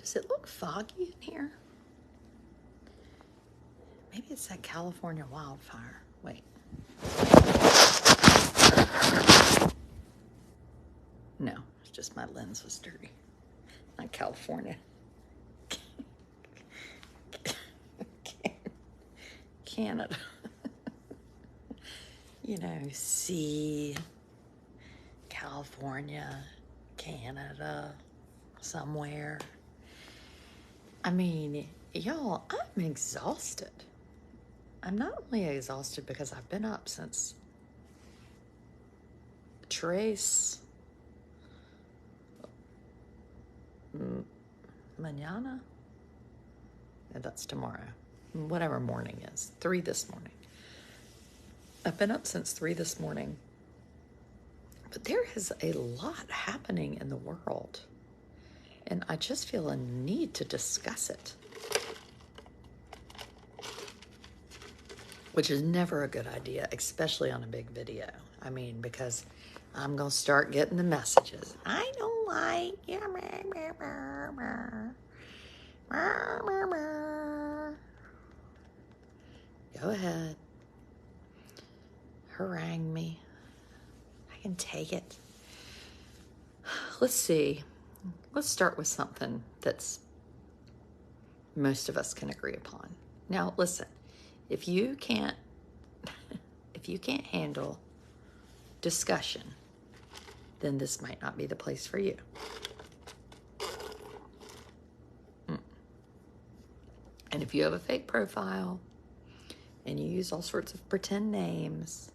Does it look foggy in here? Maybe it's that California wildfire. Wait. No, it's just my lens was dirty. Not California. Canada. You know, sea, California, Canada, somewhere. I mean, y'all, I'm exhausted. I'm not only exhausted because I've been up since Tres mañana. And that's tomorrow. Whatever morning is. 3 this morning. I've been up since 3 this morning. But there is a lot happening in the world. And I just feel a need to discuss it. Which is never a good idea, especially on a big video. I mean, because I'm going to start getting the messages. I don't like... Go ahead. Harangue me. I can take it. Let's see. Let's start with something that's most of us can agree upon. Now, listen. If you can't handle discussion, then this might not be the place for you. And if you have a fake profile and you use all sorts of pretend names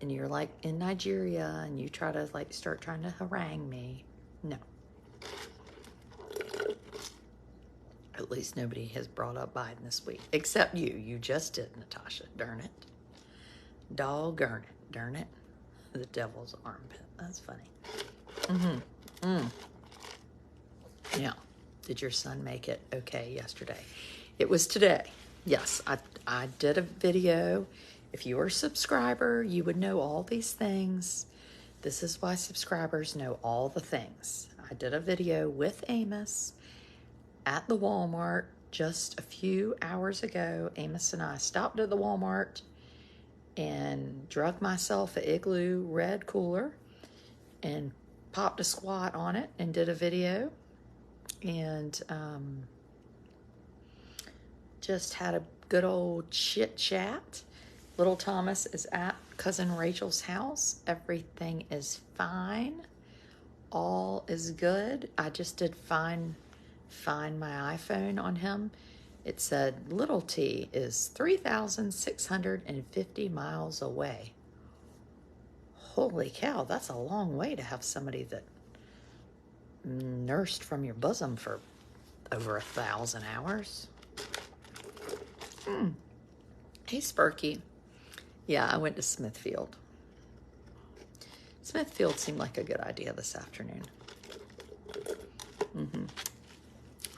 and you're like in Nigeria and you try to like start trying to harangue me, no. At least nobody has brought up Biden this week. Except you. You just did, Natasha. Darn it. Doggone it. Darn it. The devil's armpit. That's funny. Now, did your son make it okay yesterday? It was today. Yes, I did a video. If you are a subscriber, you would know all these things. This is why subscribers know all the things. I did a video with Amos at the Walmart just a few hours ago. Amos and I stopped at the Walmart and drug myself an Igloo red cooler and popped a squat on it and did a video and just had a good old chit chat. Little Thomas is at Cousin Rachel's house. Everything is fine. All is good. I just did find my iPhone on him. It said little T is 3,650 miles away. Holy cow, that's a long way to have somebody that nursed from your bosom for over 1,000 hours. Hey, Sparky. Yeah, I went to Smithfield. Smithfield seemed like a good idea this afternoon.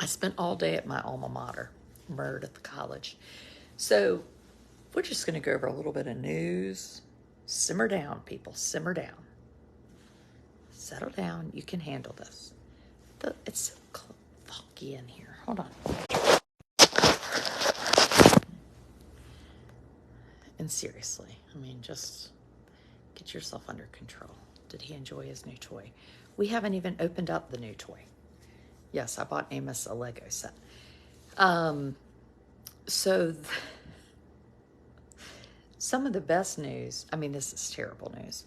I spent all day at my alma mater, Meredith College. So we're just going to go over a little bit of news. Simmer down, people. Simmer down. Settle down. You can handle this. It's so foggy in here. Hold on. And seriously, I mean, just get yourself under control. Did he enjoy his new toy? We haven't even opened up the new toy. Yes, I bought Amos a Lego set. Some of the best news, I mean, this is terrible news,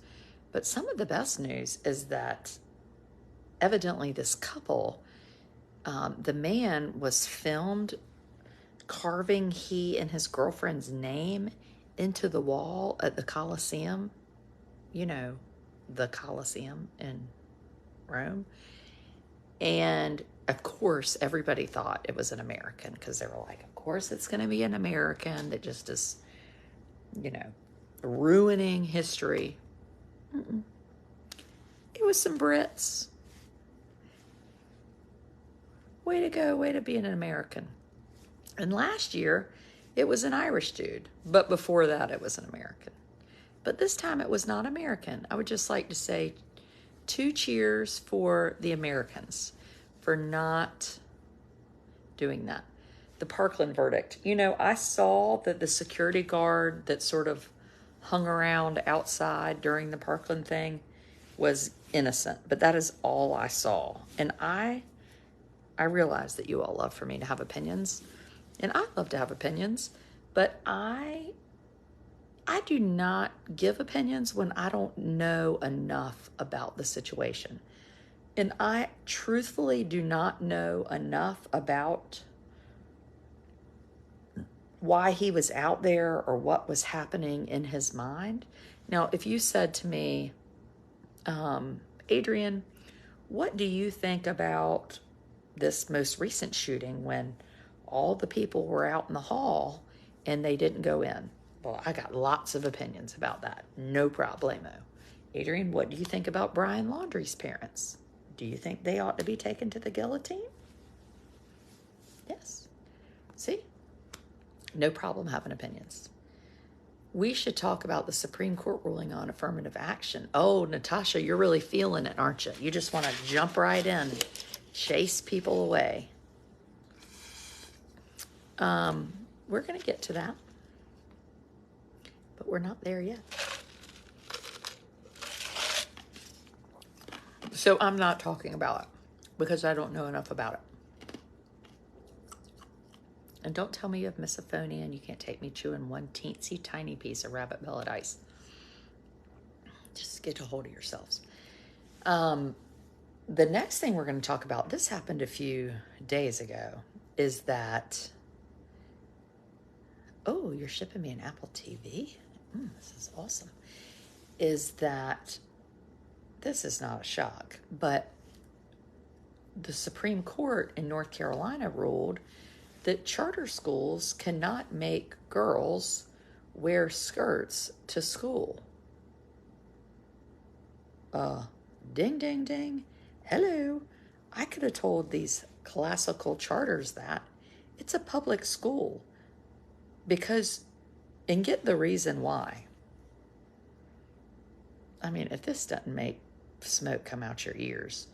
but some of the best news is that evidently this couple, the man was filmed carving he and his girlfriend's name into the wall at the Colosseum. You know, the Colosseum in Rome. And of course, everybody thought it was an American because they were like, of course it's going to be an American that just is, you know, ruining history. It was some Brits. Way to go, way to be an American. And last year, it was an Irish dude. But before that, it was an American. But this time, it was not American. I would just like to say 2 cheers for the Americans, for not doing that. The Parkland verdict. You know, I saw that the security guard that sort of hung around outside during the Parkland thing was innocent, but that is all I saw. And I realize that you all love for me to have opinions, and I love to have opinions, but I do not give opinions when I don't know enough about the situation. And I truthfully do not know enough about why he was out there or what was happening in his mind. Now, if you said to me, Adrian, what do you think about this most recent shooting when all the people were out in the hall and they didn't go in? Well, I got lots of opinions about that. No problemo. Adrian, what do you think about Brian Laundrie's parents? Do you think they ought to be taken to the guillotine? Yes. See? No problem having opinions. We should talk about the Supreme Court ruling on affirmative action. Oh, Natasha, you're really feeling it, aren't you? You just want to jump right in, chase people away. We're going to get to that, but we're not there yet. So I'm not talking about it because I don't know enough about it. And don't tell me you have misophonia and you can't take me chewing one teensy tiny piece of rabbit bellet ice. Just get a hold of yourselves. The next thing we're going to talk about, this happened a few days ago, is that, oh, you're shipping me an Apple TV? This is awesome. Is that, this is not a shock, but the Supreme Court in North Carolina ruled that charter schools cannot make girls wear skirts to school. Ding, ding, ding. Hello. I could have told these classical charters that it's a public school because, and get the reason why. I mean, if this doesn't make smoke come out your ears,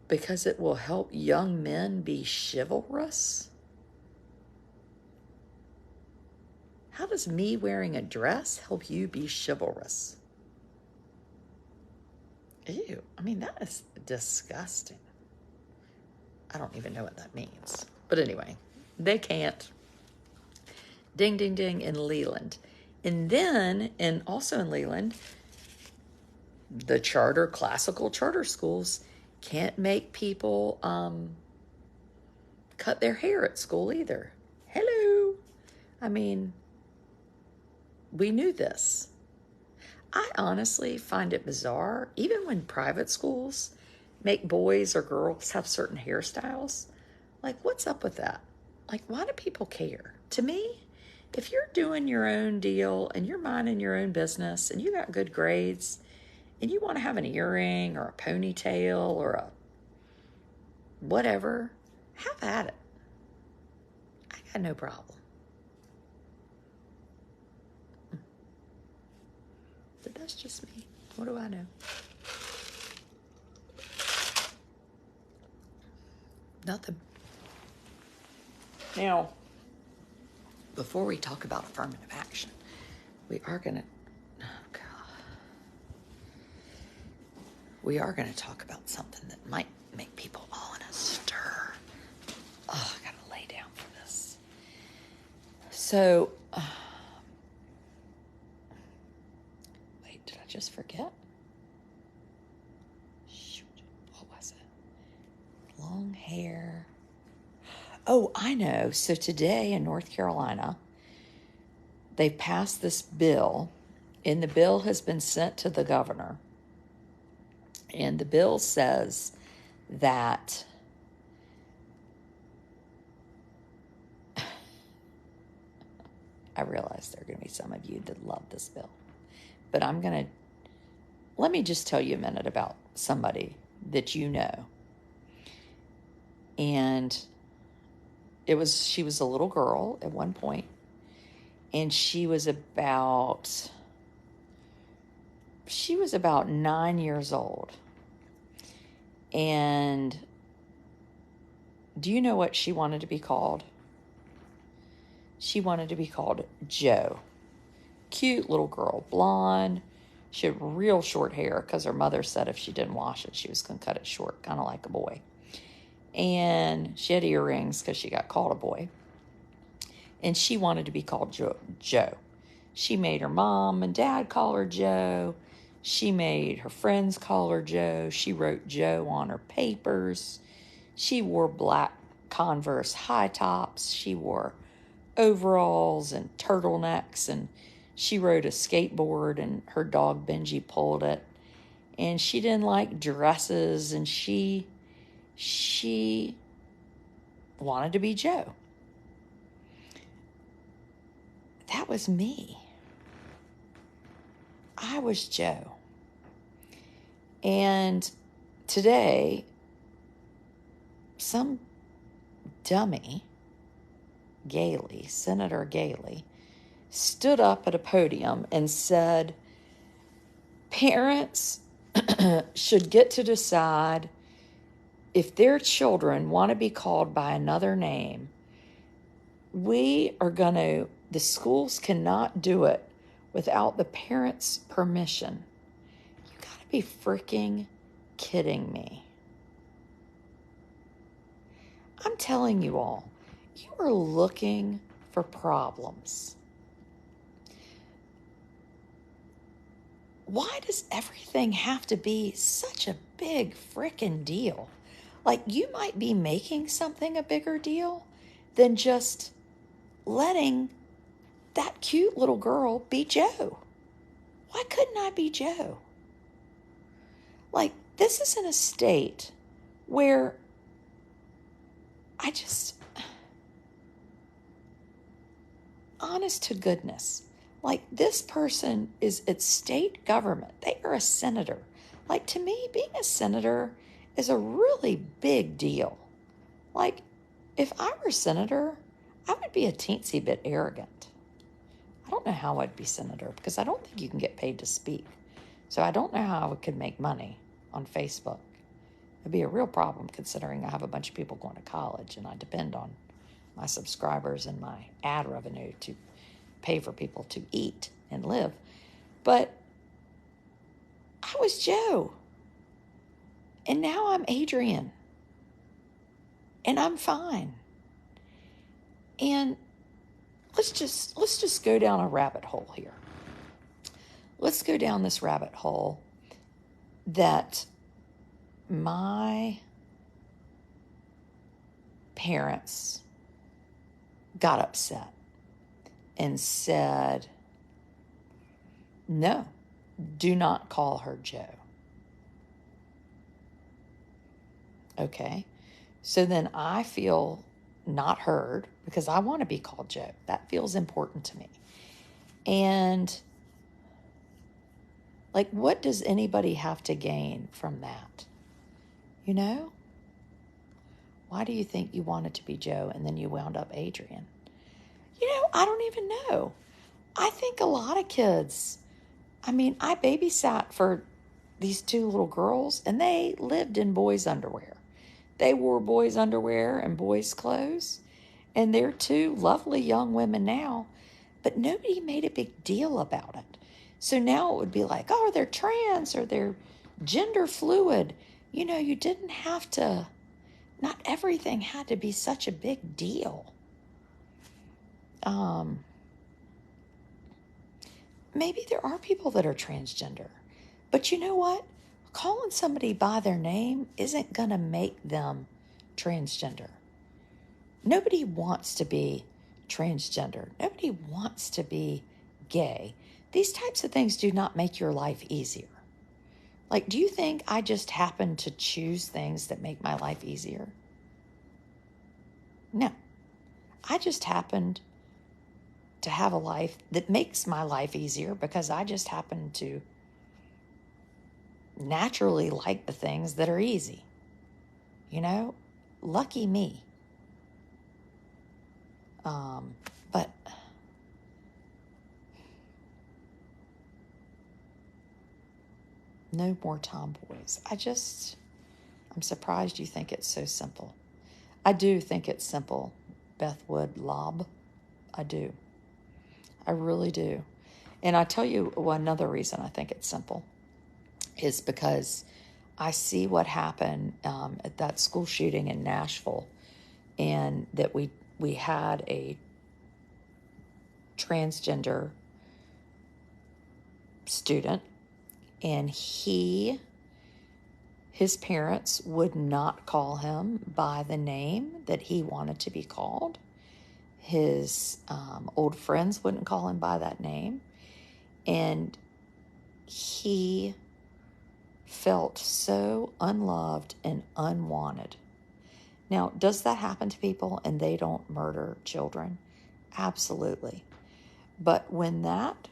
because it will help young men be chivalrous? How does me wearing a dress help you be chivalrous? Ew, I mean, that is disgusting. I don't even know what that means. But anyway, they can't. Ding, ding, ding in Leland. And then, and also in Leland, the classical charter schools can't make people cut their hair at school either. Hello. I mean, we knew this. I honestly find it bizarre, even when private schools make boys or girls have certain hairstyles. Like, what's up with that? Like, why do people care? To me, if you're doing your own deal and you're minding your own business and you got good grades and you want to have an earring or a ponytail or a whatever, have at it. I got no problem. But that's just me. What do I know? Nothing. Now, before we talk about affirmative action, we are going to talk about something that might make people all in a stir. Oh, I got to lay down for this. So, wait, did I just forget? Shoot, what was it? Long hair. Oh, I know. So today in North Carolina, they passed this bill, and the bill has been sent to the governor. And the bill says that I realize there are going to be some of you that love this bill. But let me just tell you a minute about somebody that you know. And she was a little girl at one point, and she was about 9 years old. And do you know what she wanted to be called? She wanted to be called Jo. Cute little girl, blonde. She had real short hair because her mother said if she didn't wash it, she was going to cut it short, kind of like a boy. And she had earrings because she got called a boy. And she wanted to be called Jo. She made her mom and dad call her Jo. She made her friends call her Jo. She wrote Jo on her papers. She wore black Converse high tops. She wore overalls and turtlenecks, and she rode a skateboard, and her dog Benji pulled it. And she didn't like dresses, and she wanted to be Jo. That was me. I was Jo. And today, some dummy, Senator Galey, stood up at a podium and said, parents should get to decide if their children want to be called by another name. The schools cannot do it without the parents' permission. You gotta be freaking kidding me. I'm telling you all, you are looking for problems. Why does everything have to be such a big freaking deal? Like, you might be making something a bigger deal than just letting that cute little girl be Jo. Why couldn't I be Jo? Like, this is in a state where honest to goodness, like, this person is at state government. They are a senator. Like, to me, being a senator is a really big deal. Like, if I were a senator, I would be a teensy bit arrogant. I don't know how I'd be senator because I don't think you can get paid to speak. So I don't know how I could make money on Facebook. It'd be a real problem considering I have a bunch of people going to college and I depend on my subscribers and my ad revenue to pay for people to eat and live. But I was Jo. And now I'm Adrienne. And I'm fine. And let's just go down a rabbit hole here. Let's go down this rabbit hole that my parents got upset and said, no, do not call her Jo. Okay, so then I feel not heard because I want to be called Jo. That feels important to me. And like, what does anybody have to gain from that? You know? Why do you think you wanted to be Jo and then you wound up Adrienne? You know, I don't even know. I think a lot of kids, I babysat for these two little girls and they lived in boys' underwear. They wore boys' underwear and boys' clothes. And they're two lovely young women now, but nobody made a big deal about it. So now it would be like, oh, they're trans or they're gender fluid. You know, you didn't have to, not everything had to be such a big deal. Maybe there are people that are transgender, but you know what? Calling somebody by their name isn't going to make them transgender. Nobody wants to be transgender. Nobody wants to be gay. These types of things do not make your life easier. Like, do you think I just happen to choose things that make my life easier? No. I just happened to have a life that makes my life easier because I just happen to naturally like the things that are easy. You know, lucky me. But no more tomboys. I'm surprised you think it's so simple. I do think it's simple, Beth Wood Lobb. I do. I really do. And I tell you another reason I think it's simple is because I see what happened at that school shooting in Nashville, and that we had a transgender student, and his parents would not call him by the name that he wanted to be called. His old friends wouldn't call him by that name. And he felt so unloved and unwanted. Now, does that happen to people and they don't murder children? Absolutely. But when that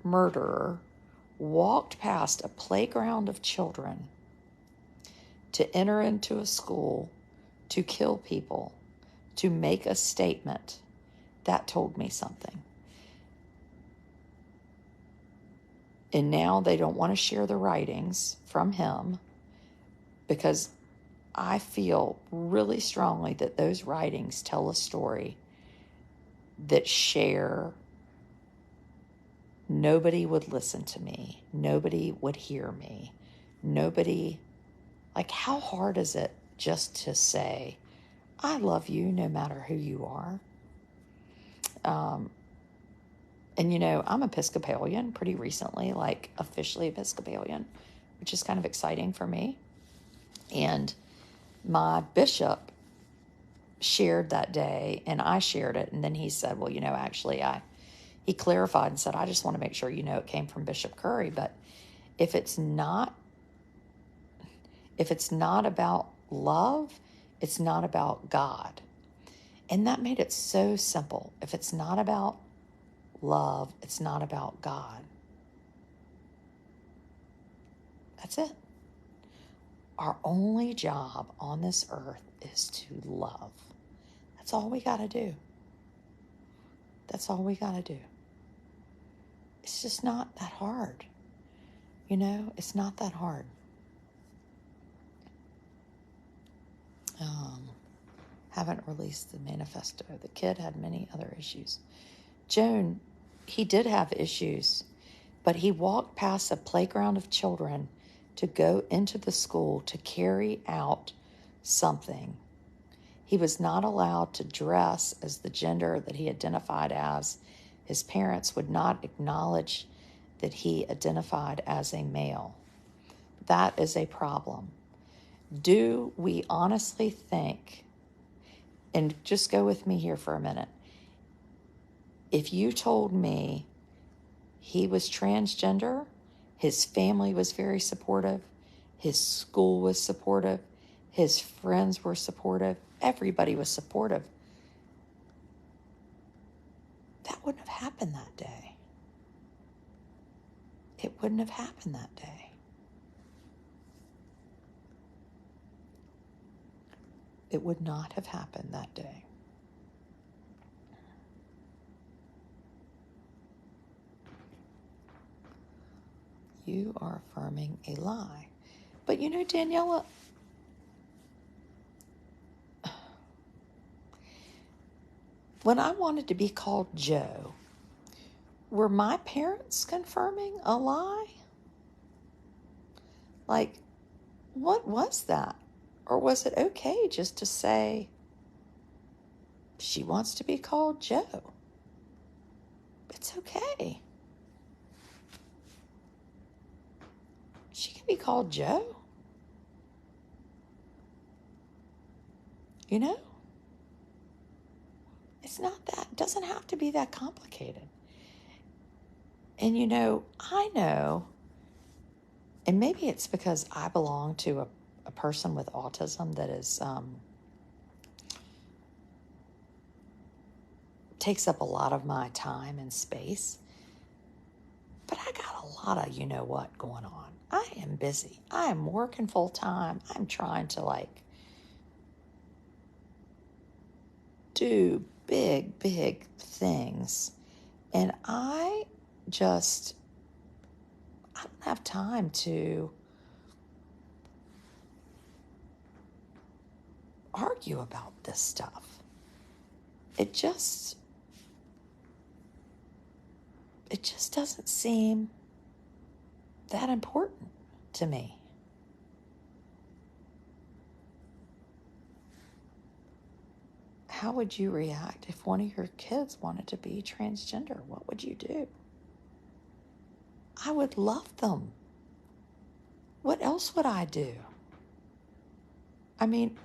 murderer walked past a playground of children to enter into a school, to kill people, to make a statement, that told me something. And now they don't want to share the writings from him, because I feel really strongly that those writings tell a story that nobody would listen to me. Nobody would hear me. Nobody, like, how hard is it just to say, I love you no matter who you are? And, I'm Episcopalian pretty recently, like officially Episcopalian, which is kind of exciting for me. And my bishop shared that day, and I shared it. And then he said, well, actually, he clarified and said, I just want to make sure it came from Bishop Curry. But if it's not about love, it's not about God. And that made it so simple. If it's not about love, it's not about God. That's it. Our only job on this earth is to love. That's all we got to do. That's all we got to do. It's just not that hard. It's not that hard. Haven't released the manifesto. The kid had many other issues. Joan, he did have issues, but he walked past a playground of children to go into the school to carry out something. He was not allowed to dress as the gender that he identified as. His parents would not acknowledge that he identified as a male. That is a problem. Do we honestly think, and just go with me here for a minute, if you told me he was transgender, his family was very supportive, his school was supportive, his friends were supportive, everybody was supportive, that wouldn't have happened that day. It wouldn't have happened that day. It would not have happened that day. You are affirming a lie. But Daniela, when I wanted to be called Joe, were my parents confirming a lie? Like, what was that? Or was it okay just to say, she wants to be called Joe? It's okay. She can be called Joe. It's not that, it doesn't have to be that complicated. And I know, and maybe it's because I belong to a person with autism that is, takes up a lot of my time and space. But I got a lot of what going on. I am busy. I am working full time. I'm trying to do big, big things. And I don't have time to argue about this stuff. It just doesn't seem that important to me. How would you react if one of your kids wanted to be transgender? What would you do? I would love them. What else would I do? I mean,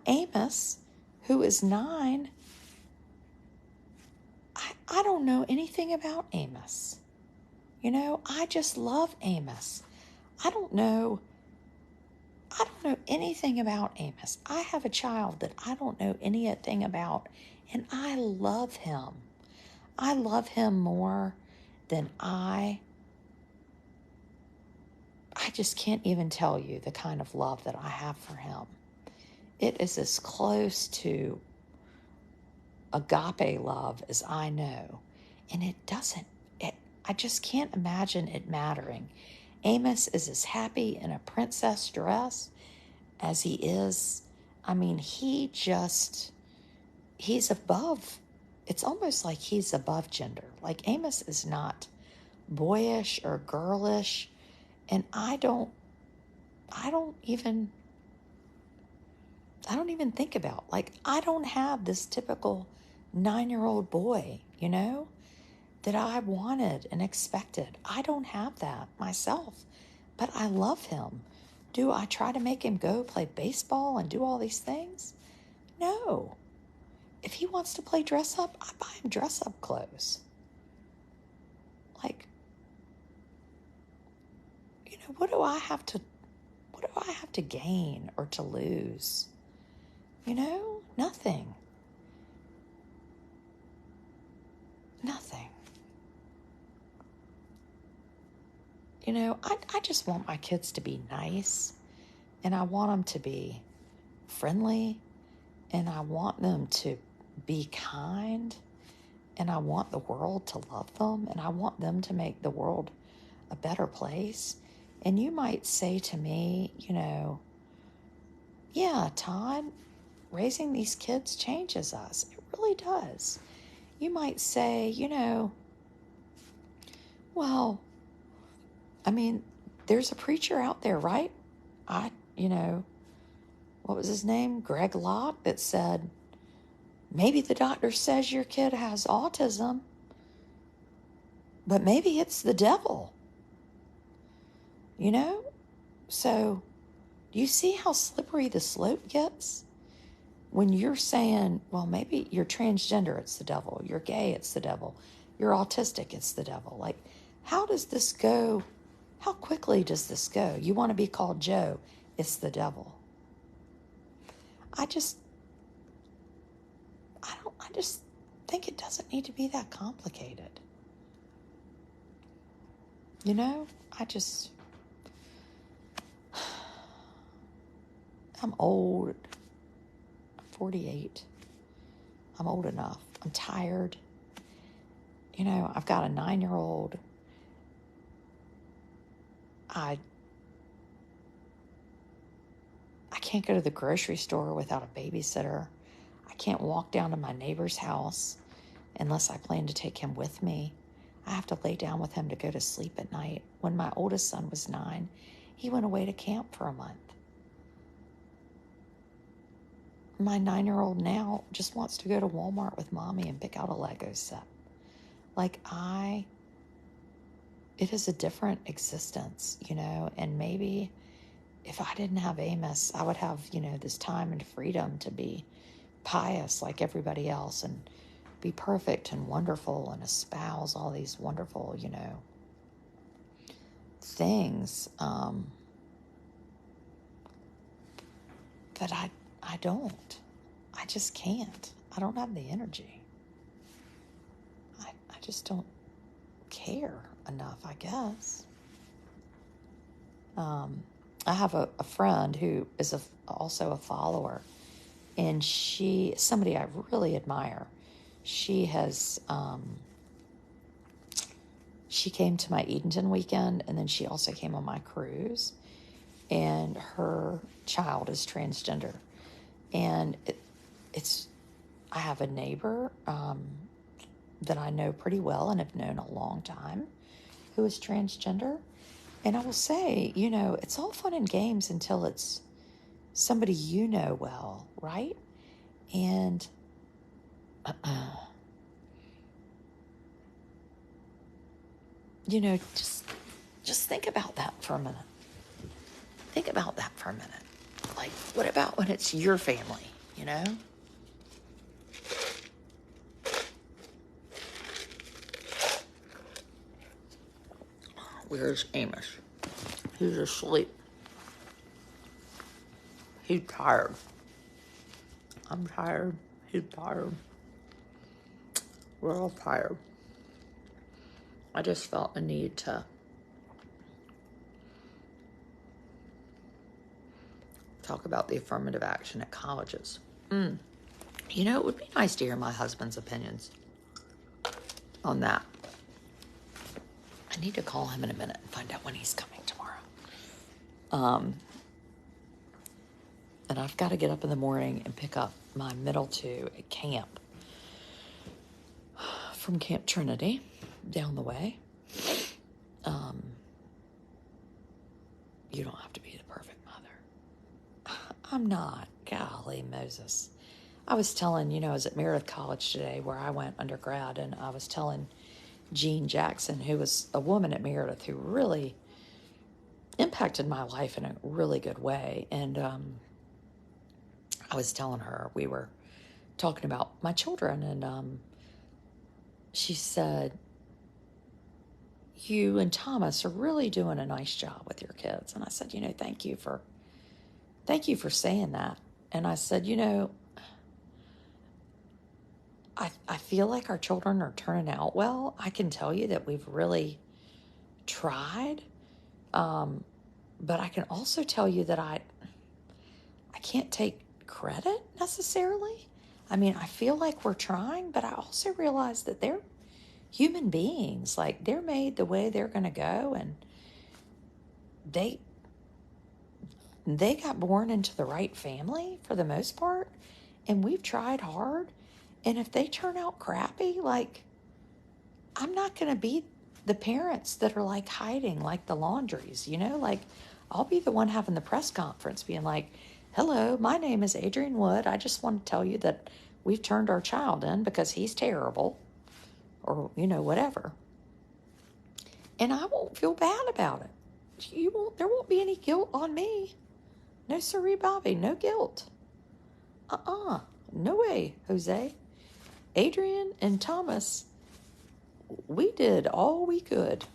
Amos, who is 9, I don't know anything about Amos. I just love Amos. I don't know anything about Amos. I have a child that I don't know anything about, and I love him. I love him more than I just can't even tell you the kind of love that I have for him. It is as close to agape love as I know. And I just can't imagine it mattering. Amos is as happy in a princess dress as he is. I mean, he's above. It's almost like he's above gender. Like Amos is not boyish or girlish. And I don't even think about, like, I don't have this typical 9-year-old boy, that I wanted and expected. I don't have that myself, but I love him. Do I try to make him go play baseball and do all these things? No. If he wants to play dress up, I buy him dress up clothes. Like, what do I have to gain or to lose? Nothing. Nothing. I just want my kids to be nice, and I want them to be friendly, and I want them to be kind, and I want the world to love them, and I want them to make the world a better place. And you might say to me, yeah, Todd, raising these kids changes us. It really does. You might say, well, I mean, there's a preacher out there, right? What was his name? Greg Locke, that said, maybe the doctor says your kid has autism, but maybe it's the devil. So do you see how slippery the slope gets? When you're saying, well, maybe you're transgender, it's the devil. You're gay, it's the devil. You're autistic, it's the devil. Like, how does this go? How quickly does this go? You want to be called Joe, it's the devil. I just think it doesn't need to be that complicated. I'm old. I'm 48. I'm old enough. I'm tired. I've got a 9-year-old. I can't go to the grocery store without a babysitter. I can't walk down to my neighbor's house unless I plan to take him with me. I have to lay down with him to go to sleep at night. When my oldest son was 9, he went away to camp for a month. My 9-year-old now just wants to go to Walmart with mommy and pick out a Lego set. Like, it is a different existence, and maybe if I didn't have Amos, I would have, this time and freedom to be pious like everybody else and be perfect and wonderful and espouse all these wonderful, things. But I don't. I just can't. I don't have the energy. I just don't care enough, I guess. I have a friend who is also a follower, and somebody I really admire. She has, she came to my Edenton weekend, and then she also came on my cruise, and her child is transgender. And I have a neighbor that I know pretty well and have known a long time who is transgender. And I will say, it's all fun and games until it's somebody you know well, right? And just think about that for a minute. Think about that for a minute. Like, what about when it's your family, Where's Amos? He's asleep. He's tired. I'm tired. He's tired. We're all tired. I just felt the need to talk about the affirmative action at colleges. It would be nice to hear my husband's opinions on that. I need to call him in a minute and find out when he's coming tomorrow. And I've got to get up in the morning and pick up my middle two at camp from Camp Trinity down the way. You don't have to be the perfect mother. I'm not. Golly Moses. I was telling, I was at Meredith College today where I went undergrad, and I was telling Jean Jackson, who was a woman at Meredith who really impacted my life in a really good way. And I was telling her, we were talking about my children, and she said, you and Thomas are really doing a nice job with your kids. And I said, thank you for saying that. And I said, I feel like our children are turning out well. I can tell you that we've really tried. But I can also tell you that I can't take credit necessarily. I mean, I feel like we're trying, but I also realize that they're human beings. Like, they're made the way they're going to go, and they got born into the right family for the most part, and we've tried hard. And if they turn out crappy, like, I'm not going to be the parents that are like hiding like the laundries, like, I'll be the one having the press conference being like, hello, my name is Adrienne Wood. I just want to tell you that we've turned our child in because he's terrible, or, whatever. And I won't feel bad about it. There won't be any guilt on me. No siree, Bobby, no guilt. No way, Jose. Adrienne and Thomas, we did all we could.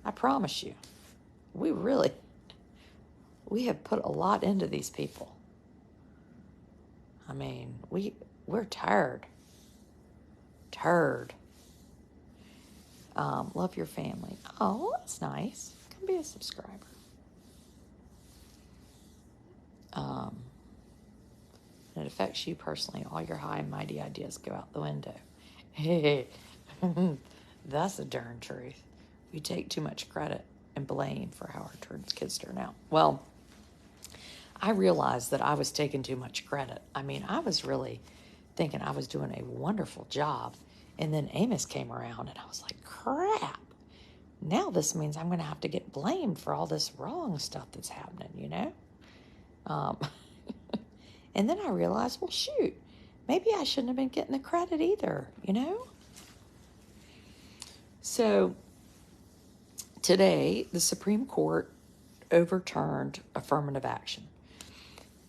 I promise you. We have put a lot into these people. I mean, we're tired. Love your family. Oh, that's nice. Come be a subscriber. It affects you personally. All your high and mighty ideas go out the window. Hey, that's the darn truth. We take too much credit and blame for how our kids turn out. Well, I realized that I was taking too much credit. I mean, I was really thinking I was doing a wonderful job. And then Amos came around, and I was like, crap. Now this means I'm going to have to get blamed for all this wrong stuff that's happening, And then I realized, well, shoot, maybe I shouldn't have been getting the credit either, So today, the Supreme Court overturned affirmative action.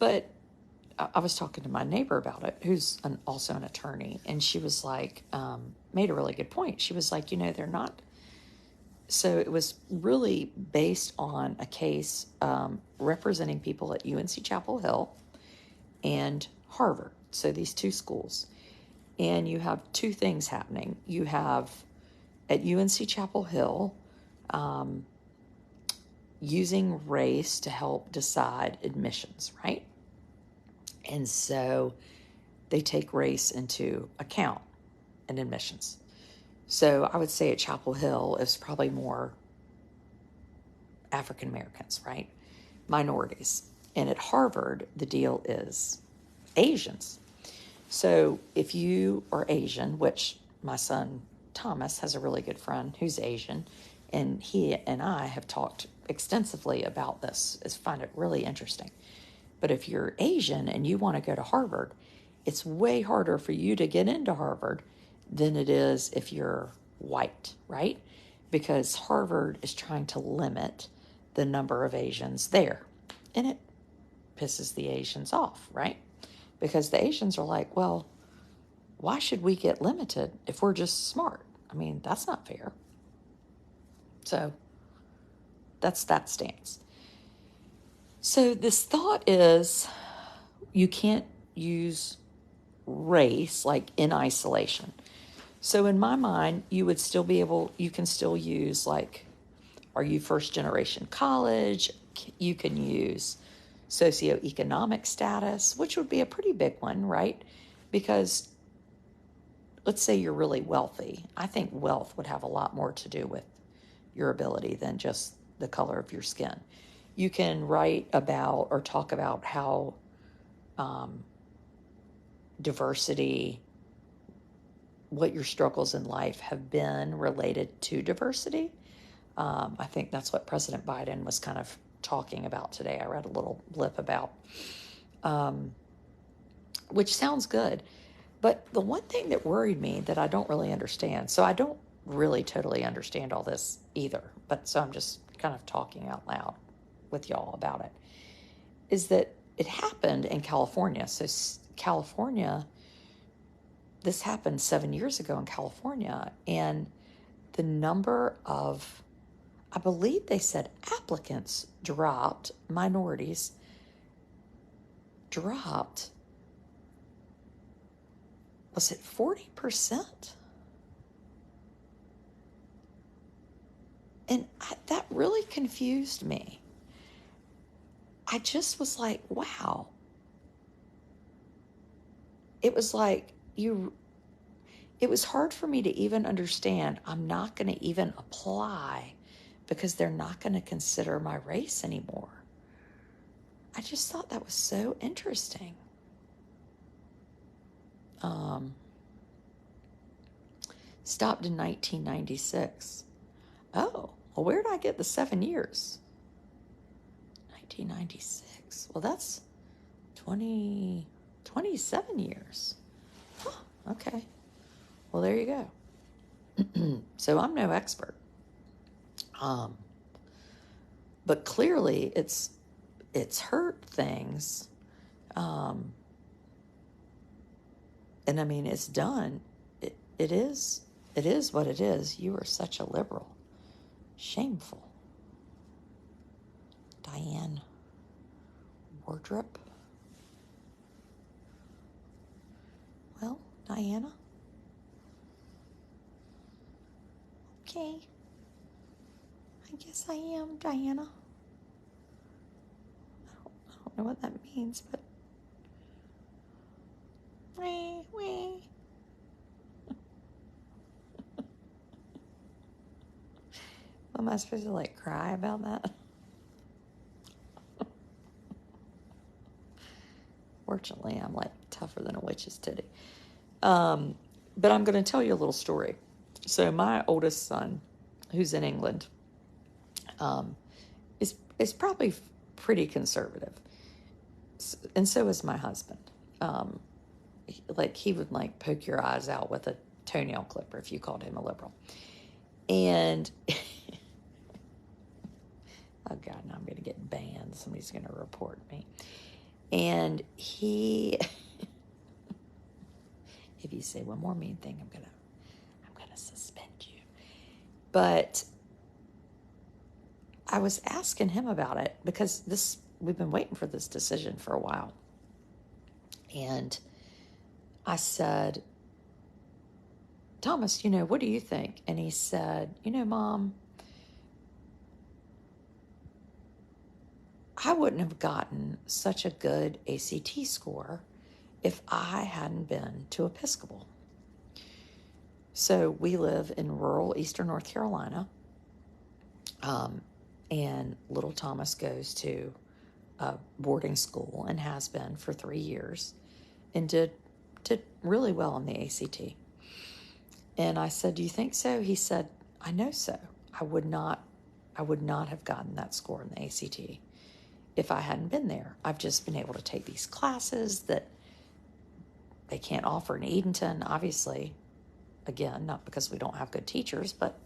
But I was talking to my neighbor about it, who's also an attorney, and she was like, made a really good point. She was like, they're not. So it was really based on a case representing people at UNC Chapel Hill and Harvard. So these two schools. And you have two things happening. You have at UNC Chapel Hill using race to help decide admissions, right? And so they take race into account in admissions. So I would say at Chapel Hill, it's probably more African Americans, right? Minorities. And at Harvard, the deal is Asians. So if you are Asian, which my son Thomas has a really good friend who's Asian, and he and I have talked extensively about this. I find it really interesting. But if you're Asian and you want to go to Harvard, it's way harder for you to get into Harvard than it is if you're white, right? Because Harvard is trying to limit the number of Asians there. And it pisses the Asians off, right? Because the Asians are like, well, why should we get limited if we're just smart? I mean, that's not fair. So that's that stance. So this thought is you can't use race like in isolation. So in my mind, you would still be able, you can still use like, are you first generation college? You can use socioeconomic status, which would be a pretty big one, right? Because let's say you're really wealthy. I think wealth would have a lot more to do with your ability than just the color of your skin. You can write about or talk about how diversity, what your struggles in life have been related to diversity. I think that's what President Biden was kind of talking about today. I read a little blip about, which sounds good. But the one thing that worried me that I don't really understand, so I don't really totally understand all this either, but so I'm just kind of talking out loud with y'all about it, is that it happened in California. So California, this happened 7 years ago in California, and the number of, I believe they said applicants dropped, minorities dropped, was it 40%? And that really confused me. I just was like, wow. It was like it was hard for me to even understand. I'm not going to even apply because they're not going to consider my race anymore. I just thought that was so interesting. Stopped in 1996. Oh, well, where did I get the 7 years? 1996. Well, that's 27 years. Huh, okay. Well, there you go. So I'm no expert. But clearly it's hurt things. And I mean, it's done. It is what it is. You are such a liberal. Shameful. Diane Wardrop. Well, Diana. Okay. I guess I am Diana. I don't know what that means, but wee. Am I supposed to like cry about that? Fortunately, I'm like tougher than a witch's titty. But I'm going to tell you a little story. So my oldest son, who's in England, is probably pretty conservative, and so is my husband. He would like poke your eyes out with a toenail clipper if you called him a liberal. And oh God, now I'm going to get banned. Somebody's going to report me. And he, if you say one more mean thing, I'm gonna suspend you. But I was asking him about it because we've been waiting for this decision for a while. And I said, Thomas, what do you think? And he said, Mom, I wouldn't have gotten such a good ACT score if I hadn't been to Episcopal. So we live in rural eastern North Carolina, and little Thomas goes to a boarding school and has been for 3 years, and did really well on the ACT. And I said, "Do you think so?" He said, "I know so. I would not have gotten that score in the ACT if I hadn't been there. I've just been able to take these classes that they can't offer in Edenton, obviously. Again, not because we don't have good teachers, but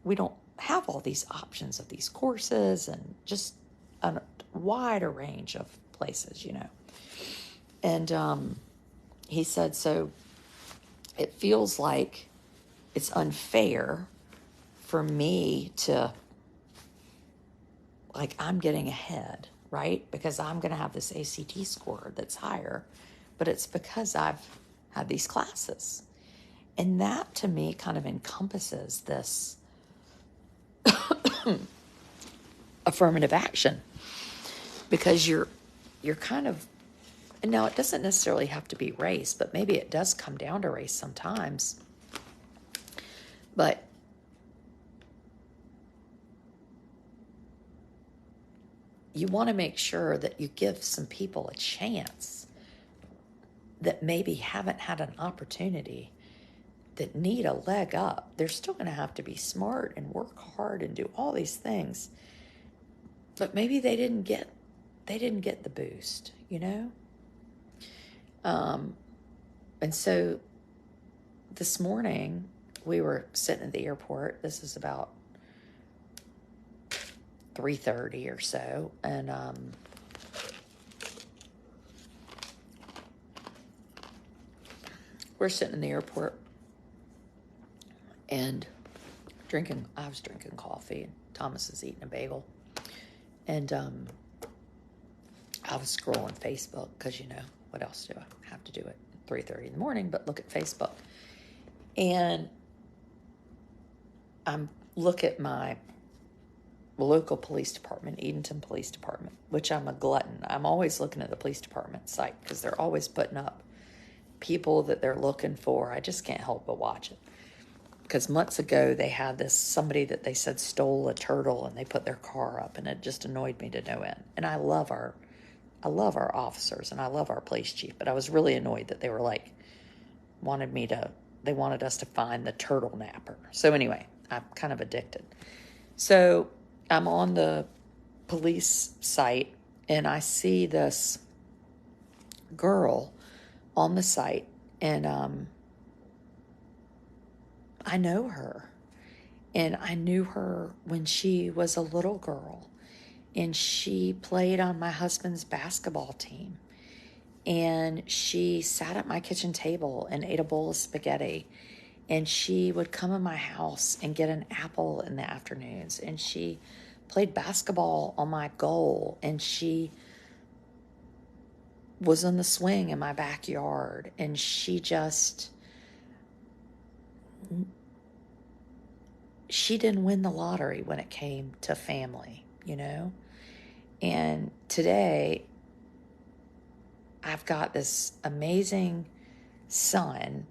we don't have all these options of these courses and just a wider range of places, you know." And he said, "So it feels like it's unfair for me to, like, I'm getting ahead, right? Because I'm going to have this ACT score that's higher, but it's because I've had these classes." And that to me kind of encompasses this affirmative action, because you're kind of, and now it doesn't necessarily have to be race, but maybe it does come down to race sometimes. But you want to make sure that you give some people a chance that maybe haven't had an opportunity, that need a leg up. They're still going to have to be smart and work hard and do all these things, but maybe they didn't get the boost, you know? And so this morning we were sitting at the airport. This is about 3:30 or so, and we're sitting in the airport and I was drinking coffee, and Thomas is eating a bagel, and I was scrolling Facebook, because, you know, what else do I have to do at 3:30 in the morning but look at Facebook? And I'm look at my local police department, Edenton Police Department, which I'm a glutton. I'm always looking at the police department site because they're always putting up people that they're looking for. I just can't help but watch it. Because months ago they had somebody that they said stole a turtle, and they put their car up, and it just annoyed me to no end. And I love our officers, and I love our police chief, but I was really annoyed that they were like, they wanted us to find the turtle napper. So anyway, I'm kind of addicted. So I'm on the police site, and I see this girl on the site, and I know her. And I knew her when she was a little girl, and she played on my husband's basketball team. And she sat at my kitchen table and ate a bowl of spaghetti. And she would come in my house and get an apple in the afternoons. And she played basketball on my goal. And she was on the swing in my backyard. And she didn't win the lottery when it came to family, you know? And today, I've got this amazing son,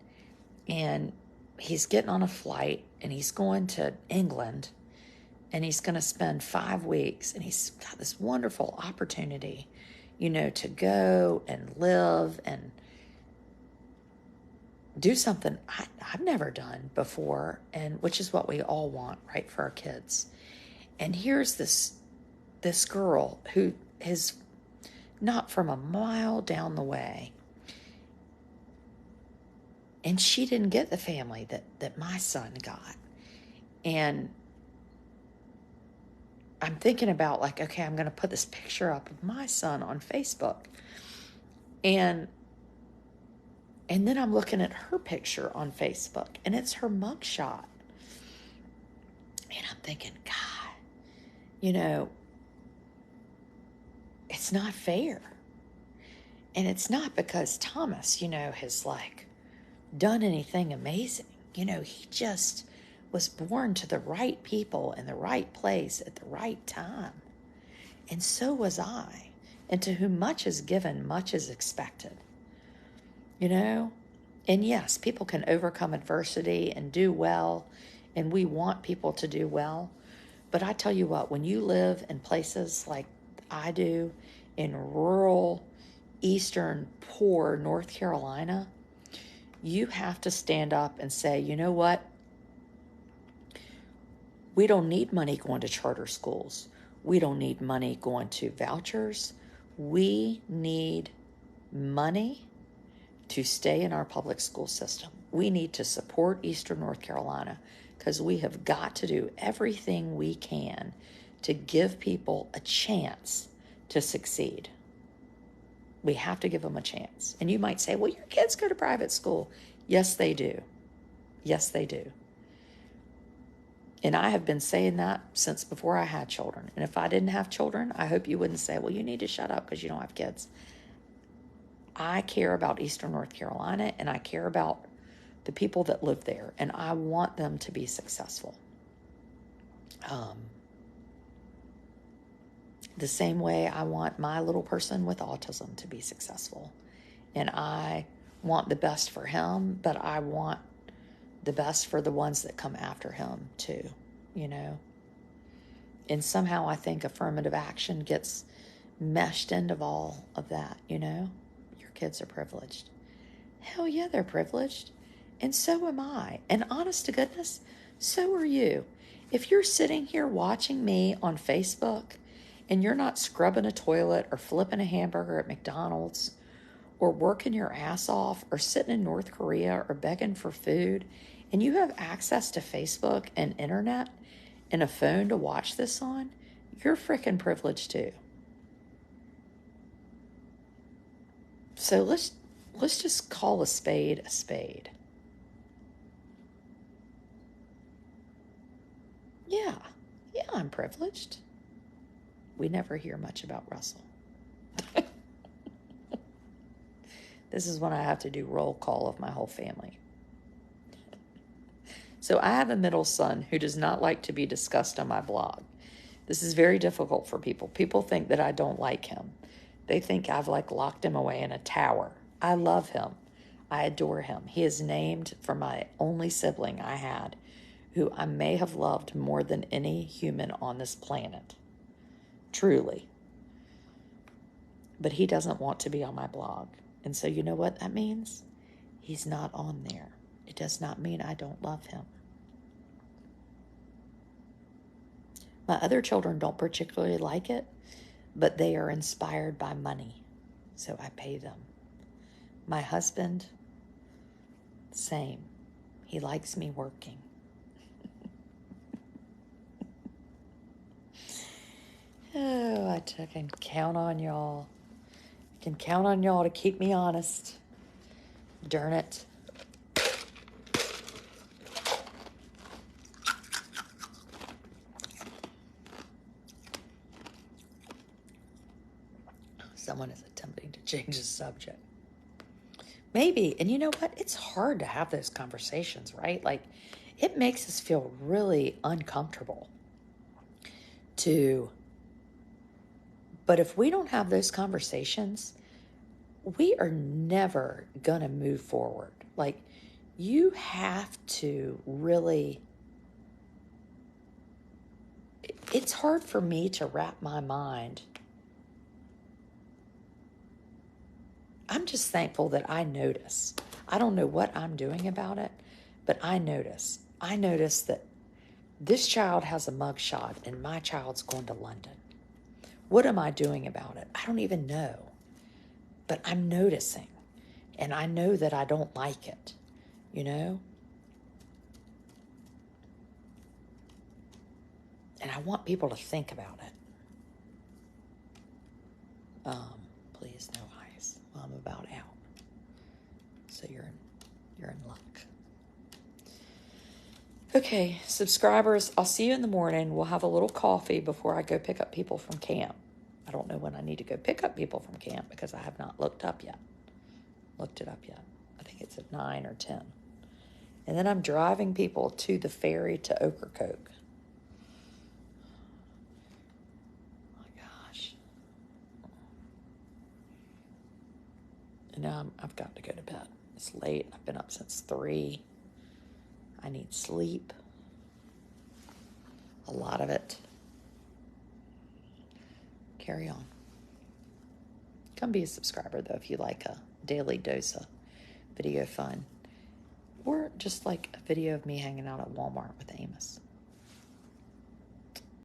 and he's getting on a flight, and he's going to England, and he's going to spend 5 weeks, and he's got this wonderful opportunity, you know, to go and live and do something I've never done before, and which is what we all want, right, for our kids. And here's this girl who is not from a mile down the way, and she didn't get the family that my son got. And I'm thinking about, like, okay, I'm going to put this picture up of my son on Facebook, and then I'm looking at her picture on Facebook, and it's her mugshot. And I'm thinking, God, you know, it's not fair. And it's not because Thomas, you know, has like done anything amazing. You know, he just was born to the right people in the right place at the right time. And so was I. And to whom much is given, much is expected. You know? And yes, people can overcome adversity and do well. And we want people to do well. But I tell you what, when you live in places like I do in rural, eastern, poor North Carolina, you have to stand up and say, you know what? We don't need money going to charter schools. We don't need money going to vouchers. We need money to stay in our public school system. We need to support Eastern North Carolina because we have got to do everything we can to give people a chance to succeed. We have to give them a chance. And you might say, well, your kids go to private school. Yes, they do. Yes, they do. And I have been saying that since before I had children. And if I didn't have children, I hope you wouldn't say, well, you need to shut up because you don't have kids. I care about Eastern North Carolina, and I care about the people that live there, and I want them to be successful. The same way I want my little person with autism to be successful. And I want the best for him, but I want the best for the ones that come after him too, you know. And somehow I think affirmative action gets meshed into all of that, you know. Your kids are privileged. Hell yeah, they're privileged. And so am I. And honest to goodness, so are you. If you're sitting here watching me on Facebook and you're not scrubbing a toilet or flipping a hamburger at McDonald's or working your ass off or sitting in North Korea or begging for food, and you have access to Facebook and internet and a phone to watch this on, you're freaking privileged too. So let's just call a spade a spade. Yeah, I'm privileged. We never hear much about Russell. This is when I have to do roll call of my whole family. So I have a middle son who does not like to be discussed on my blog. This is very difficult for people. People think that I don't like him. They think I've locked him away in a tower. I love him. I adore him. He is named for my only sibling I had, who I may have loved more than any human on this planet. Truly. But he doesn't want to be on my blog. And so you know what that means? He's not on there. It does not mean I don't love him. My other children don't particularly like it, but they are inspired by money, so I pay them. My husband, same. He likes me working. Oh, I can count on y'all. I can count on y'all to keep me honest. Darn it. Someone is attempting to change the subject. Maybe. And you know what? It's hard to have those conversations, right? It makes us feel really uncomfortable but if we don't have those conversations, we are never gonna move forward. You have to really, it's hard for me to wrap my mind. I'm just thankful that I notice. I don't know what I'm doing about it, but I notice. I notice that this child has a mugshot and my child's going to London. What am I doing about it? I don't even know. But I'm noticing. And I know that I don't like it, you know? And I want people to think about it. Please, no ice. Well, I'm about out. So you're in luck. Okay, subscribers, I'll see you in the morning. We'll have a little coffee before I go pick up people from camp. I don't know when I need to go pick up people from camp because I have not looked it up yet. I think it's at 9 or 10. And then I'm driving people to the ferry to Ocracoke. Oh my gosh. And now I've got to go to bed. It's late. I've been up since 3. I need sleep. A lot of it. carry on. Come be a subscriber, though, if you like a daily dose of video fun. Or just like a video of me hanging out at Walmart with Amos.